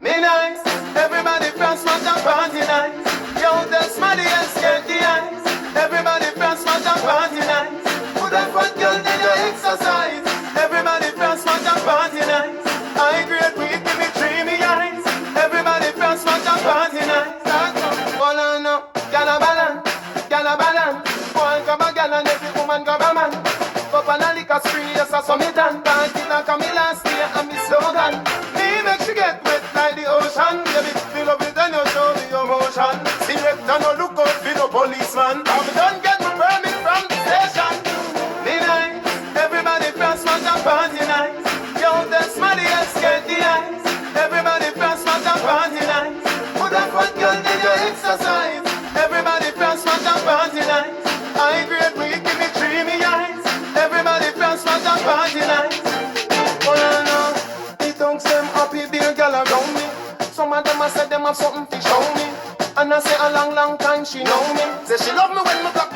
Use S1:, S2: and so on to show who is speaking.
S1: Me nice, everybody from smash and party nice. Yo, tell somebody else get the eyes. Everybody from smash and party nice. Put a fat girl in your exercise. Everybody from smash and party nice. I grade weed, give me dreamy eyes. Everybody from smash and party nice. Hold on up, gyal a balance, gyal a balance. One grab a gyal and every woman grab a man. Up on a liquor spree, yes I saw me done. Party like a me last year and me slogan. Me make she get wet like the ocean. Baby, feel up it and you show me your motion. Selector no look out for no policeman. I'm done get my permit from the station. Me nice, everybody from smash and party nice. Yo, tell somebody else get the eyes. Everybody from smash and party nice. Put a fat girl in your exercise. Everybody from smash and party nice. I grade we give me dreamy eyes. Everybody from smash and party night. Oh no, no. The thugs them happy, big girl around me. Some of them I said them have something to show me. And I say a long, long time she know me. Say she love me when me black